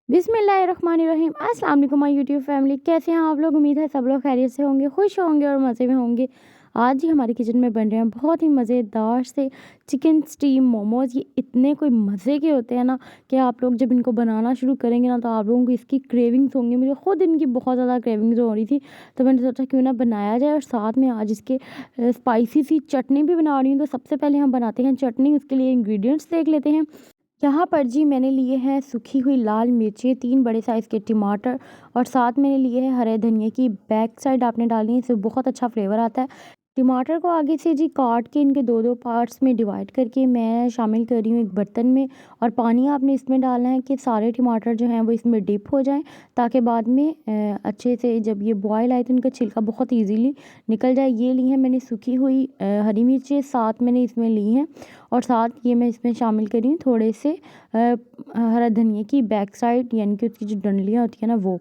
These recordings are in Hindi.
बिस्मिल्लाहिर्रहमानिर्रहीम। अस्सलाम वालेकुम माय यूट्यूब फैमिली, कैसे हैं आप लोग। उम्मीद है सब लोग खैरियत से होंगे, खुश होंगे और मज़े में होंगे। आज ही हमारे किचन में बन रहे हैं बहुत ही मज़ेदार से चिकन स्टीम मोमोज़। ये इतने कोई मज़े के होते हैं ना कि आप लोग जब इनको बनाना शुरू करेंगे ना तो आप लोगों को इसकी क्रेविंग्स होंगी। मुझे खुद इनकी बहुत ज़्यादा क्रेविंग्स हो रही थी, तो मैंने सोचा क्यों ना बनाया जाए। और साथ में आज इसके स्पाइसी सी चटनी भी बना रही हूँ। तो सबसे पहले हम बनाते हैं चटनी। उसके लिए इंग्रेडिएंट्स देख लेते हैं। यहाँ पर जी मैंने लिए हैं सूखी हुई लाल मिर्चें, 3 बड़े साइज़ के टमाटर और साथ मैंने लिए हैं हरे धनिए की बैक साइड आपने डालनी है, इससे बहुत अच्छा फ्लेवर आता है। टमाटर को आगे से जी काट के इनके 2-2 पार्ट्स में डिवाइड करके मैं शामिल कर रही हूँ एक बर्तन में। और पानी आपने इसमें डालना है कि सारे टमाटर जो हैं वो इसमें डिप हो जाएँ, ताकि बाद में अच्छे से जब ये बॉयल आए तो इनका छिलका बहुत ईज़िली निकल जाए। ये ली हैं मैंने सूखी हुई हरी मिर्चें, साथ मैंने इसमें ली हैं। और साथ ये मैं इसमें शामिल कर रही हूँ थोड़े से हरा धनिया की बैक साइड, यानी कि उसकी जो डंडलियाँ होती हैं ना वो।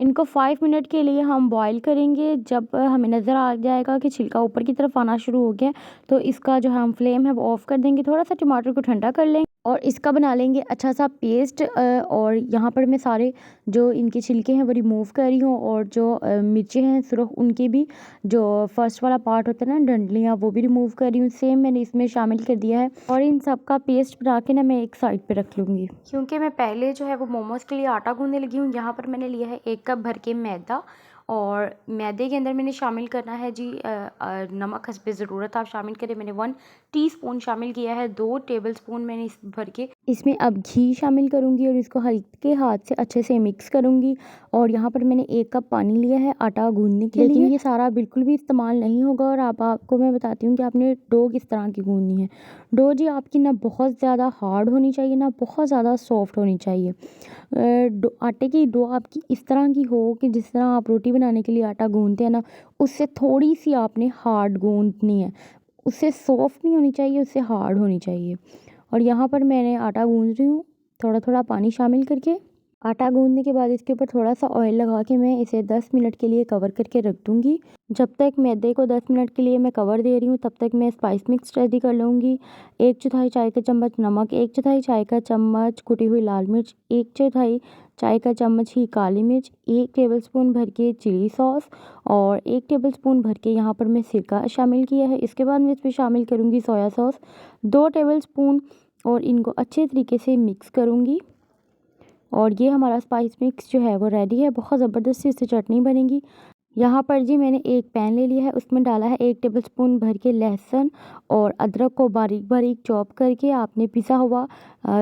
इनको 5 मिनट के लिए हम बॉईल करेंगे। जब हमें नज़र आ जाएगा कि छिलका ऊपर की तरफ आना शुरू हो गया, तो इसका जो हम फ्लेम है वो ऑफ़ कर देंगे। थोड़ा सा टमाटर को ठंडा कर लेंगे और इसका बना लेंगे अच्छा सा पेस्ट। और यहाँ पर मैं सारे जो इनके छिलके हैं वो रिमूव कर रही हूँ, और जो मिर्चें हैं सुरख उनके भी जो फर्स्ट वाला पार्ट होता है ना डंडलियाँ, वो भी रिमूव कर रही हूँ। सेम मैंने इसमें शामिल कर दिया है और इन सब का पेस्ट बना के ना मैं एक साइड पे रख लूँगी, क्योंकि मैं पहले जो है वो मोमोज़ के लिए आटा गूँधने लगी हूँ। यहाँ पर मैंने लिया है 1 कप भर के मैदा, और मैदे के अंदर मैंने शामिल करना है जी नमक हस्बे ज़रूरत आप शामिल करें। मैंने 1 टीस्पून शामिल किया है। 2 टेबलस्पून मैंने इस भर के इसमें अब घी शामिल करूँगी और इसको हल्के हाथ से अच्छे से मिक्स करूँगी। और यहाँ पर मैंने 1 कप पानी लिया है आटा गूँधने के लिए। लेकिन ये सारा बिल्कुल भी इस्तेमाल नहीं होगा, और आपको मैं बताती हूँ कि आपने डो किस तरह की गूँधनी है। डो जी आपकी ना बहुत ज़्यादा हार्ड होनी चाहिए, ना बहुत ज़्यादा सॉफ्ट होनी चाहिए। आटे की डो आपकी इस तरह की हो कि जिस तरह आप रोटी बनाने के लिए आटा गूँधते हैं ना, उससे थोड़ी सी आपने हार्ड गूँधनी है। उससे सॉफ्ट नहीं होनी चाहिए, उससे हार्ड होनी चाहिए। और यहाँ पर मैंने आटा गूँध रही हूँ थोड़ा थोड़ा पानी शामिल करके। आटा गूँधने के बाद इसके ऊपर थोड़ा सा ऑयल लगा के मैं इसे 10 मिनट के लिए कवर करके रख दूँगी। जब तक मैदे को 10 मिनट के लिए मैं कवर दे रही हूँ, तब तक मैं स्पाइस मिक्स रेडी कर लूँगी। 1/4 चाय का चम्मच नमक, 1/4 चाय का चम्मच कुटी हुई लाल मिर्च, 1/4 चाय का चम्मच ही काली मिर्च, 1 टेबलस्पून भर के चिली सॉस और 1 टेबलस्पून भर के यहाँ पर मैं सिरका शामिल किया है। इसके बाद मैं इसमें शामिल करूँगी सोया सॉस 2 टेबलस्पून, और इनको अच्छे तरीके से मिक्स करूँगी। और ये हमारा स्पाइस मिक्स जो है वो रेडी है। बहुत ज़बरदस्त इससे चटनी बनेगी। यहाँ पर जी मैंने एक पैन ले लिया है, उसमें डाला है 1 टेबलस्पून भर के लहसुन और अदरक को बारीक बारीक चॉप करके। आपने पिसा हुआ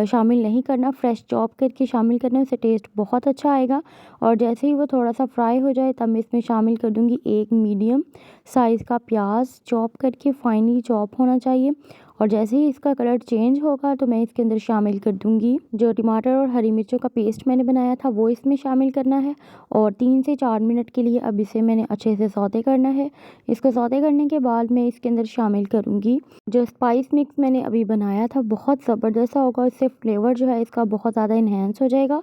शामिल नहीं करना, फ्रेश चॉप करके शामिल करना, उससे टेस्ट बहुत अच्छा आएगा। और जैसे ही वो थोड़ा सा फ्राई हो जाए तब मैं इसमें शामिल कर दूँगी 1 मीडियम साइज़ का प्याज, चॉप करके फाइनली चॉप होना चाहिए। और जैसे ही इसका कलर चेंज होगा तो मैं इसके अंदर शामिल कर दूँगी जो टमाटर और हरी मिर्चों का पेस्ट मैंने बनाया था, वो इसमें शामिल करना है। और 3 से 4 मिनट के लिए अब इसे मैंने अच्छे से सौते करना है। इसको सौते करने के बाद मैं इसके अंदर शामिल करूँगी जो स्पाइस मिक्स मैंने अभी बनाया था। बहुत ज़बरदस्त सा होगा, इससे फ्लेवर जो है इसका बहुत ज़्यादा इन्हेंस हो जाएगा।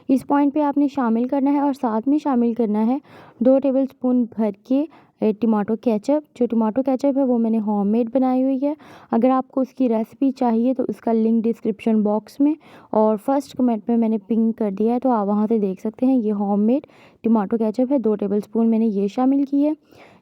इस पॉइंट पे आपने शामिल करना है, और साथ में शामिल करना है 2 टेबलस्पून भर के टमाटो केचप। जो टमाटो केचप है वो मैंने होममेड बनाई हुई है। अगर आपको उसकी रेसिपी चाहिए तो उसका लिंक डिस्क्रिप्शन बॉक्स में और फर्स्ट कमेंट में मैंने पिन कर दिया है, तो आप वहाँ से देख सकते हैं। ये होममेड टमाटो केचप है, 2 टेबलस्पून मैंने ये शामिल की है।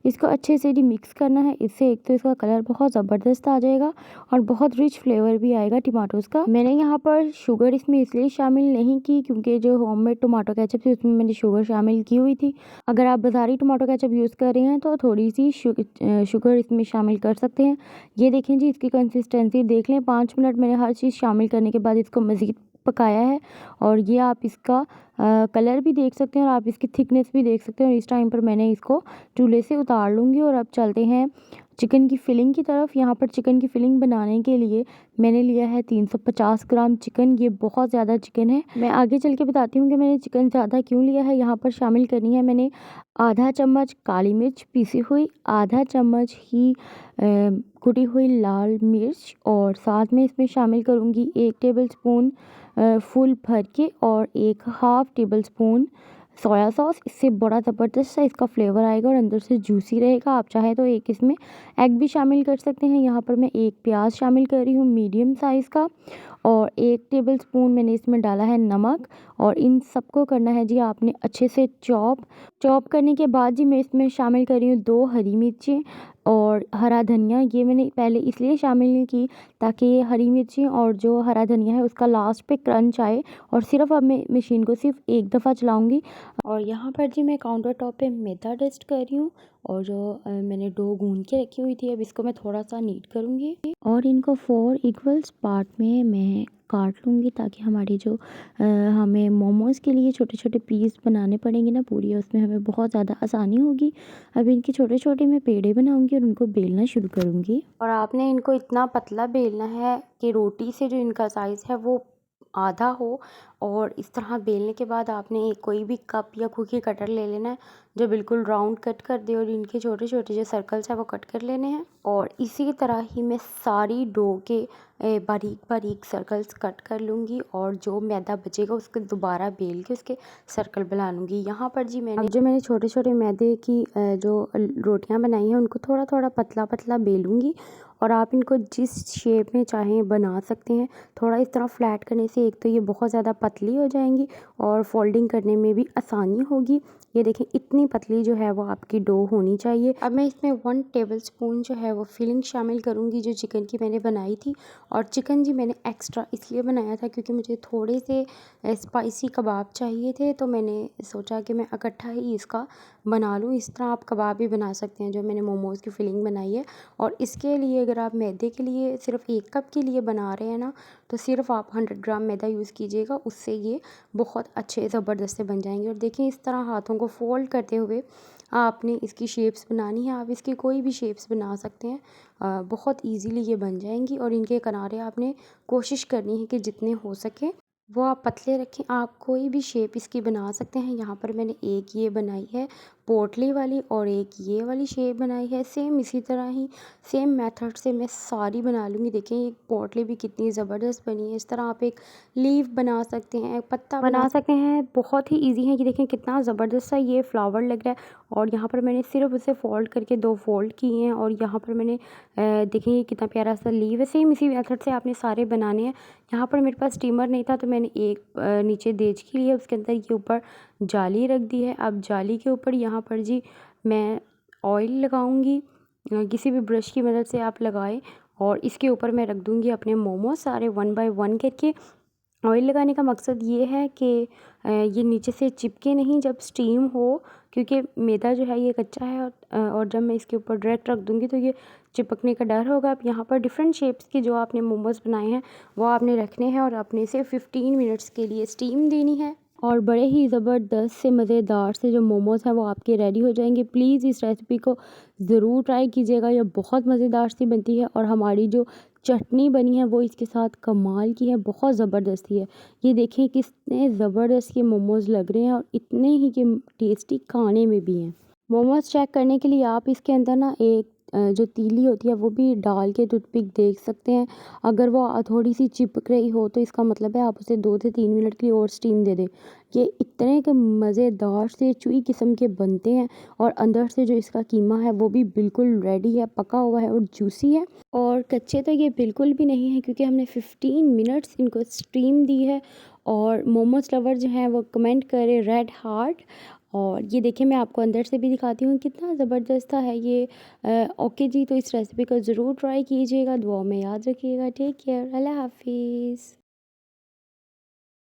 इसको अच्छे से जी मिक्स करना है। इससे एक तो इसका कलर बहुत ज़बरदस्त आ जाएगा और बहुत रिच फ्लेवर भी आएगा टमाटोज़ का। मैंने यहाँ पर शुगर इसमें इसलिए शामिल नहीं की क्योंकि जो होममेड टमाटो केचप थी उसमें मैंने शुगर शामिल की हुई थी। अगर आप बाज़ारी टमाटो केचप यूज़ कर रहे हैं तो थोड़ी सी शुगर इसमें शामिल कर सकते हैं। ये देखें जी, इसकी कंसिस्टेंसी देख लें। 5 मिनट मैंने हर चीज़ शामिल करने के बाद इसको मज़ीद पकाया है, और ये आप इसका कलर भी देख सकते हैं और आप इसकी थिकनेस भी देख सकते हैं। और इस टाइम पर मैंने इसको चूल्हे से उतार लूँगी। और अब चलते हैं चिकन की फिलिंग की तरफ। यहाँ पर चिकन की फिलिंग बनाने के लिए मैंने लिया है 350 ग्राम चिकन। ये बहुत ज़्यादा चिकन है, मैं आगे चल के बताती हूँ कि मैंने चिकन ज़्यादा क्यों लिया है। यहाँ पर शामिल करनी है मैंने आधा चम्मच काली मिर्च पीसी हुई, आधा चम्मच ही कुटी हुई लाल मिर्च, और साथ में इसमें शामिल करूँगी 1 टेबलस्पून फुल भर के और 1 half table spoon soya sauce, इससे बड़ा ज़बरदस्त सा इसका फ्लेवर आएगा और अंदर से जूसी रहेगा। आप चाहे तो एक इसमें एग भी शामिल कर सकते हैं। यहाँ पर मैं एक प्याज शामिल कर रही हूँ मीडियम साइज़ का, और 1 टेबलस्पून मैंने इसमें डाला है नमक। और इन सबको करना है जी आपने अच्छे से चॉप करने के बाद जी मैं इसमें शामिल कर रही हूँ 2 हरी मिर्चें और हरा धनिया। ये मैंने पहले इसलिए शामिल नहीं की ताकि ये हरी मिर्ची और जो हरा धनिया है उसका लास्ट पे क्रंच आए। और सिर्फ अब मैं मशीन को सिर्फ एक दफ़ा चलाऊंगी। और यहाँ पर जी मैं काउंटर टॉप पे मैदा डस्ट कर रही हूँ, और जो मैंने डो गूंद के रखी हुई थी अब इसको मैं थोड़ा सा नीट करूँगी और इनको 4 इक्वल्स पार्ट में मैं काट लूँगी, ताकि हमारी जो हमें मोमोज़ के लिए छोटे छोटे पीस बनाने पड़ेंगे ना पूरी, उसमें हमें बहुत ज़्यादा आसानी होगी। अब इनके छोटे छोटे मैं पेड़े बनाऊँगी और उनको बेलना शुरू करूँगी। और आपने इनको इतना पतला बेलना है कि रोटी से जो इनका साइज़ है वो आधा हो। और इस तरह बेलने के बाद आपने कोई भी कप या कुकी कटर ले लेना है जो बिल्कुल राउंड कट कर दे, और इनके छोटे छोटे जो सर्कल्स हैं वो कट कर लेने हैं। और इसी तरह ही मैं सारी डो के बारीक बारीक सर्कल्स कट कर लूँगी, और जो मैदा बचेगा उसको दोबारा बेल के उसके सर्कल बना लूँगी। यहाँ पर जी मैंने छोटे छोटे मैदे की जो रोटियाँ बनाई हैं उनको थोड़ा थोड़ा पतला पतला बेलूँगी, और आप इनको जिस शेप में चाहें बना सकते हैं। थोड़ा इस तरह फ्लैट करने से एक तो ये बहुत ज़्यादा पतली हो जाएंगी और फोल्डिंग करने में भी आसानी होगी। ये देखें इतनी पतली जो है वो आपकी डो होनी चाहिए। अब मैं इसमें 1 टेबलस्पून जो है वो फिलिंग शामिल करूँगी जो चिकन की मैंने बनाई थी। और चिकन जी मैंने एक्स्ट्रा इसलिए बनाया था क्योंकि मुझे थोड़े से स्पाइसी कबाब चाहिए थे, तो मैंने सोचा कि मैं इकट्ठा ही इसका बना लूँ। इस तरह आप कबाब भी बना सकते हैं जो मैंने मोमोज़ की फिलिंग बनाई है। और इसके लिए अगर आप मैदे के लिए सिर्फ 1 कप के लिए बना रहे हैं ना, तो सिर्फ आप 100 ग्राम मैदा यूज़ कीजिएगा, उससे ये बहुत अच्छे ज़बरदस्त से बन जाएंगे। और देखिए इस तरह हाथों को फोल्ड करते हुए आपने इसकी शेप्स बनानी है। आप इसकी कोई भी शेप्स बना सकते हैं, बहुत इजीली ये बन जाएंगी। और इनके किनारे आपने कोशिश करनी है कि जितने हो सके वो आप पतले रखें। आप कोई भी शेप इसकी बना सकते हैं। यहाँ पर मैंने एक ये बनाई है पोटली वाली और एक ये वाली शेप बनाई है। सेम इसी तरह ही सेम मेथड से मैं सारी बना लूँगी। देखें ये पोटली भी कितनी ज़बरदस्त बनी है। इस तरह आप एक लीफ बना सकते हैं, एक पत्ता बना सकते हैं। बहुत ही इजी है। ये देखें कितना ज़बरदस्त सा ये फ्लावर लग रहा है। और यहाँ पर मैंने सिर्फ उसे फोल्ड करके 2 फोल्ड किए हैं, और यहाँ पर मैंने देखिए ये कितना प्यारा सा लीफ है। सेम इसी मेथड से आपने सारे बनाने हैं। यहाँ पर मेरे पास स्टीमर नहीं था तो मैंने एक नीचे देचकी ली है, उसके अंदर ये ऊपर जाली रख दी है। अब जाली के ऊपर यहाँ पर जी मैं ऑयल लगाऊंगी, किसी भी ब्रश की मदद से आप लगाएं। और इसके ऊपर मैं रख दूंगी अपने मोमोज सारे 1 बाय 1 करके। ऑयल लगाने का मकसद ये है कि ये नीचे से चिपके नहीं जब स्टीम हो, क्योंकि मैदा जो है ये कच्चा है। और जब मैं इसके ऊपर डायरेक्ट रख दूँगी तो ये चिपकने का डर होगा। अब यहाँ पर डिफरेंट शेप्स के जो आपने मोमोज़ बनाए हैं वो आपने रखने हैं, और अपने से 15 मिनट्स के लिए स्टीम देनी है। और बड़े ही ज़बरदस्त से मज़ेदार से जो मोमोज़ हैं वो आपके रेडी हो जाएंगे। प्लीज़ इस रेसिपी को ज़रूर ट्राई कीजिएगा, ये बहुत मज़ेदार सी बनती है। और हमारी जो चटनी बनी है वो इसके साथ कमाल की है, बहुत ज़बरदस्त ही है। ये देखें कितने ज़बरदस्त ये मोमोज़ लग रहे हैं और इतने ही के टेस्टी खाने में भी हैं। मोमोज़ चेक करने के लिए आप इसके अंदर ना एक जो तीली होती है वो भी डाल के टूथपिक देख सकते हैं। अगर वो थोड़ी सी चिपक रही हो तो इसका मतलब है आप उसे 2 से 3 मिनट के लिए और स्टीम दे दें। ये इतने के मज़ेदार से चुई किस्म के बनते हैं, और अंदर से जो इसका कीमा है वो भी बिल्कुल रेडी है, पका हुआ है और जूसी है। और कच्चे तो ये बिल्कुल भी नहीं है क्योंकि हमने 15 मिनट्स इनको स्टीम दी है। और मोमोज लवर जो हैं वो कमेंट करें रेड हार्ट। और ये देखिए मैं आपको अंदर से भी दिखाती हूँ कितना ज़बरदस्त है ये। ओके जी, तो इस रेसिपी को ज़रूर ट्राई कीजिएगा, दुआओं में याद रखिएगा। टेक केयर, अल्लाह हाफिज़।